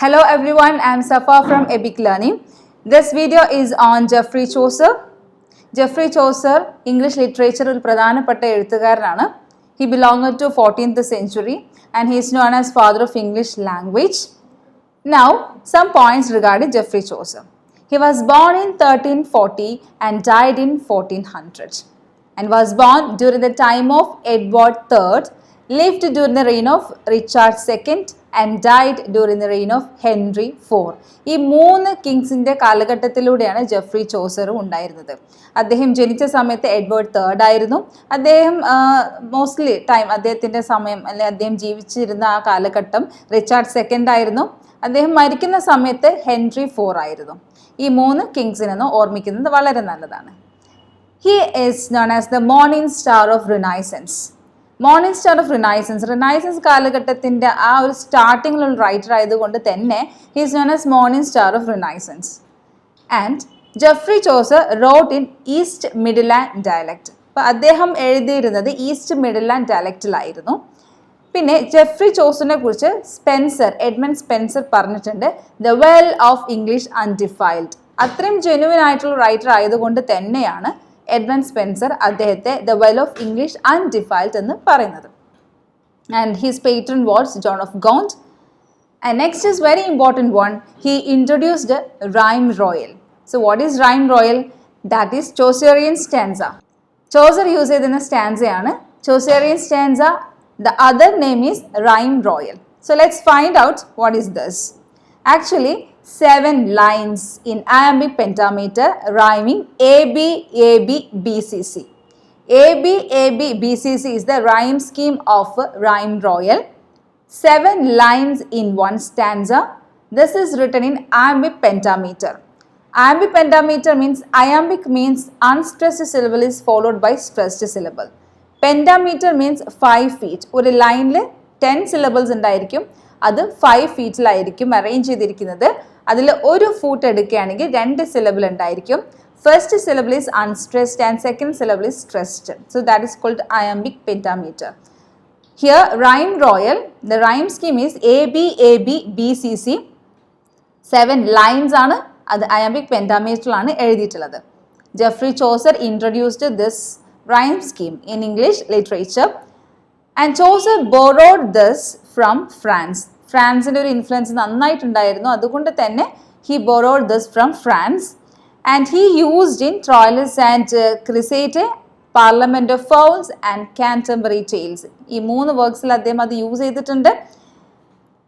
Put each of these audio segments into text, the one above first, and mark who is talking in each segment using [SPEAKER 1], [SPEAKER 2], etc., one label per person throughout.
[SPEAKER 1] Hello everyone, I am Safa from Epic Learning. This video is on Geoffrey Chaucer. Geoffrey Chaucer, English literature ഒരു പ്രധാനപ്പെട്ട എഴുത്തുകാരനാണ്. He belonged to 14th century and he is known as father of English language. Now, some points regarding Geoffrey Chaucer. He was born in 1340 and died in 1400 and was born during the time of Edward III, lived during the reign of Richard II and died during the reign of Henry IV. ഈ മൂന്ന് കിങ്സിൻ്റെ കാലഘട്ടത്തിലൂടെയാണ് Jeffrey Chaucer ഉണ്ടായിരുന്നത്. അദ്ദേഹം ജനിച്ച സമയത്ത് Edward third ആയിരുന്നു. അദ്ദേഹം mostly time അദ്ദേഹത്തിൻ്റെ സമയം അല്ലെങ്കിൽ അദ്ദേഹം ജീവിച്ചിരുന്ന ആ കാലഘട്ടം റിച്ചാർഡ് സെക്കൻഡ് ആയിരുന്നു. അദ്ദേഹം മരിക്കുന്ന സമയത്ത് ഹെൻറി IV ആയിരുന്നു. ഈ മൂന്ന് കിങ്സിനെന്ന് ഓർമ്മിക്കുന്നത് വളരെ നല്ലതാണ്. He is known as the morning star of Renaissance. Morning star of Renaissance കാലഘട്ടത്തിൻ്റെ ആ ഒരു സ്റ്റാർട്ടിങ്ങിലുള്ള റൈറ്റർ ആയതുകൊണ്ട് തന്നെ he's known as morning star of Renaissance. And Geoffrey Chaucer wrote in East Midland dialect. അപ്പോൾ അദ്ദേഹം എഴുതിയിരുന്നത് ഈസ്റ്റ് മിഡിലാൻഡ് ഡയലക്റ്റിലായിരുന്നു. പിന്നെ ജെഫ്രി ചോസറിനെ കുറിച്ച് എഡ്മണ്ട് സ്പെൻസർ പറഞ്ഞിട്ടുണ്ട്, the well of English undefiled. അത്രയും ജെന്യുവൻ ആയിട്ടുള്ള റൈറ്റർ ആയതുകൊണ്ട് തന്നെയാണ് എഡ്മണ്ട് സ്പെൻസർ അദ്ദേഹത്തെ the well of English undefiled എന്ന് പറയുന്നത്. And his patron was John of Gaunt. And next is very important one, he introduced rhyme royal. So what is rhyme royal? That is Chaucerian stanza. Chaucer use ചെയ്തിരുന്ന സ്റ്റാൻസയാണ് Chaucerian stanza. The other name is rhyme royal. So let's find out what is this. Actually, 7 lines in iambic pentameter rhyming AB, AB, BCC. AB, AB, BCC is the rhyme scheme of Rhyme Royal. 7 lines in one stanza. This is written in iambic pentameter. Iambic pentameter means iambic means unstressed syllable is followed by stressed syllable. Pentameter means 5 feet. ഒരു ലൈനിൽ 10 syllables ഉണ്ടായിരിക്കും. അത് 5 ഫീറ്റിലായിരിക്കും arrange ചെയ്തിരിക്കുന്നത്. അതിൽ ഒരു foot എടുക്കുകയാണെങ്കിൽ 2 syllable ഉണ്ടായിരിക്കും. First syllable is unstressed and second syllable is stressed. So that is called iambic pentameter. Here rhyme royal, the rhyme scheme is AB, AB, BCC. 7 lines ആണ്, അത് iambic pentameter ആണ് എഴുതിയിട്ടുള്ളത്. Jeffrey Chaucer introduced this rhyme scheme in English literature and Chaucer borrowed this from France. ഫ്രാൻസിൻ്റെ ഒരു influence നന്നായിട്ടുണ്ടായിരുന്നു, അതുകൊണ്ട് തന്നെ he borrowed this from France and he used in Troilus and Criseyde, Parliament of Fowls and Canterbury Tales. ഈ 3 വർക്ക്സിൽ അദ്ദേഹം അത് use ചെയ്തിട്ടുണ്ട്.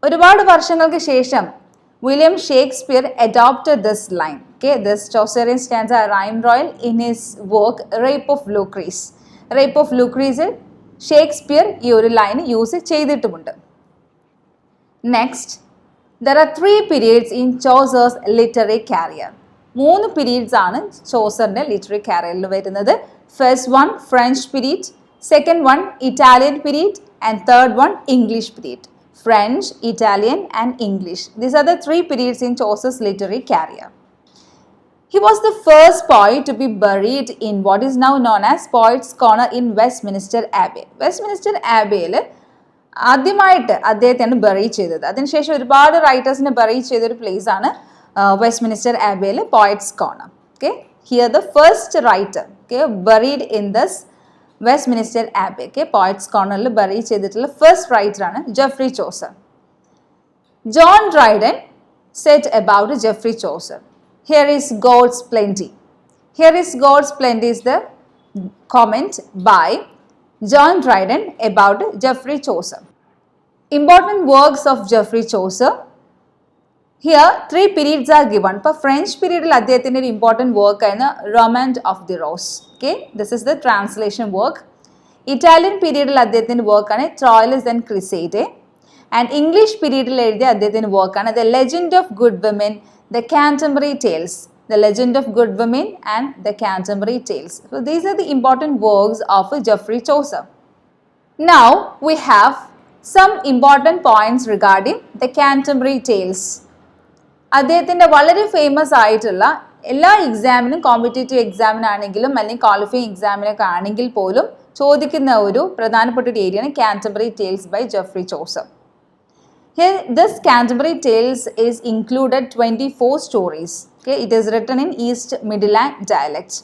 [SPEAKER 1] ഒരുപാട് വർഷങ്ങൾക്ക് ശേഷം William Shakespeare adopted this line, this Chaucerian stanza rhyme royal in his work Rape of Lucrece. Rape of ലൂക്രീസിൽ Shakespeare ഈ ഒരു ലൈൻ യൂസ് ചെയ്തിട്ടുമുണ്ട്. Next, there are 3 periods in Chaucer's literary career. 3 periods ആണ് ചോസറിൻ്റെ literary കാരിയറിൽ വരുന്നത്. First one French period, second one Italian period and third one English period. French, Italian and English. These are the 3 periods in Chaucer's literary career. He was the first poet to be buried in what is now known as Poets' Corner in Westminster Abbey. Westminster ആബേയിൽ ആദ്യമായിട്ട് അദ്ദേഹത്തെയാണ് bury ചെയ്തത്. അതിനുശേഷം ഒരുപാട് റൈറ്റേഴ്സിനെ bury ചെയ്തൊരു place ആണ് Westminster ആബേയിൽ Poets' Corner. Here the first writer buried in this Westminster Abbey. Poets' കോർണറിൽ ബറി ചെയ്തിട്ടുള്ള ഫസ്റ്റ് റൈറ്ററാണ് Geoffrey Chaucer. John Dryden said about Geoffrey Chaucer, here is God's plenty. Here is God's plenty is the comment by John Dryden about Geoffrey Chaucer. Important works of Geoffrey Chaucer. Here 3 periods are given. For French period അദ്ദേഹത്തിൻ്റെ ഒരു important work ആണ് Romance of the Rose. This is the translation work. Italian period അദ്ദേഹത്തിൻ്റെ work ആണ് Troilus and Cresside. And English period എഴുതിയ അദ്ദേഹത്തിൻ്റെ work ആണ് The Legend of Good Women, The Canterbury Tales. The Legend of Good Women and The Canterbury Tales. So these are the important works of Geoffrey Chaucer. Now we have some important points regarding The Canterbury Tales. അദ്ദേഹത്തിൻ്റെ വളരെ famous ആയിട്ടുള്ള എല്ലാ എക്സാമിനും, competitive എക്സാമിനാണെങ്കിലും അല്ലെങ്കിൽ qualifying എക്സാമിനൊക്കെ ആണെങ്കിൽ പോലും ചോദിക്കുന്ന ഒരു പ്രധാനപ്പെട്ട ഒരു ഏരിയയാണ് Canterbury Tales by Geoffrey Chaucer. Here, this Canterbury Tales is included 24 stories. Okay, it is written in East Midland dialect.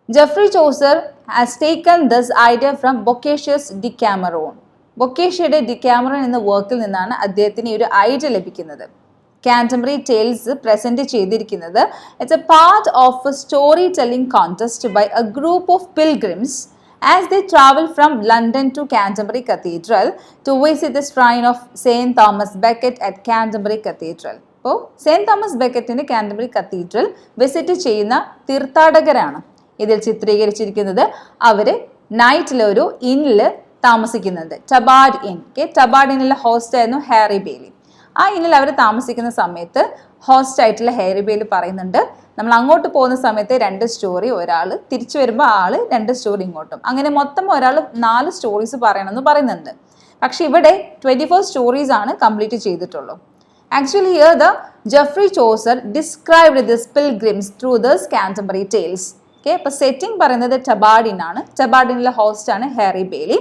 [SPEAKER 1] Geoffrey Chaucer has taken this idea from Boccaccia's Decameron. ബൊക്കേഷ്യയുടെ Decameron എന്ന വർക്കിൽ നിന്നാണ് അദ്ദേഹത്തിന് ഈ ഒരു ഐഡിയ ലഭിക്കുന്നത്. Canterbury Tales present ചെയ്തിരിക്കുന്നത് it's a part of a story telling contest by a group of pilgrims as they travel from London to Canterbury Cathedral to visit the shrine of Saint Thomas Becket at Canterbury Cathedral. അപ്പോൾ Saint Thomas ബെക്കറ്റിൻ്റെ Canterbury Cathedral visit ചെയ്യുന്ന തീർത്ഥാടകരാണ് ഇതിൽ ചിത്രീകരിച്ചിരിക്കുന്നത്. അവർ നൈറ്റിലൊരു ഇന്നിൽ താമസിക്കുന്നുണ്ട്, ടബാർഡ് ഇൻ. ടബാർഡ് ഇന്നിലെ ഹോസ്റ്റ് ആയിരുന്നു ഹാരി ബെയ്ലി. ആ ഇന്നിൽ അവർ താമസിക്കുന്ന സമയത്ത് ഹോസ്റ്റ് ആയിട്ടുള്ള ഹാരി ബെയ്ലി പറയുന്നുണ്ട്, നമ്മൾ അങ്ങോട്ട് പോകുന്ന സമയത്ത് 2 സ്റ്റോറി ഒരാൾ, തിരിച്ചു വരുമ്പോൾ ആൾ 2 സ്റ്റോറി ഇങ്ങോട്ടും, അങ്ങനെ മൊത്തം ഒരാൾ 4 സ്റ്റോറീസ് പറയണമെന്ന് പറയുന്നുണ്ട്. പക്ഷെ ഇവിടെ 24 സ്റ്റോറീസ് ആണ് കംപ്ലീറ്റ് ചെയ്തിട്ടുള്ളൂ. Actually, here the Geoffrey Chaucer described this pilgrims through this Canterbury Tales. Okay, അപ്പോൾ സെറ്റിംഗ് പറയുന്നത് ടബാർഡിൻ ആണ്. ടബാർഡിനിലെ ഹോസ്റ്റ് ആണ് ഹാരി ബെയ്ലി.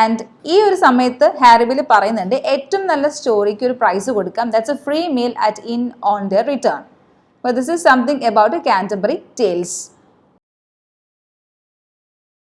[SPEAKER 1] ആൻഡ് ഈ ഒരു സമയത്ത് ഹാരി ബെയ്ലി പറയുന്നുണ്ട് ഏറ്റവും നല്ല സ്റ്റോറിക്ക് ഒരു പ്രൈസ് കൊടുക്കാം, that's a free meal at inn on their return. അപ്പോൾ this is something about a Canterbury tales.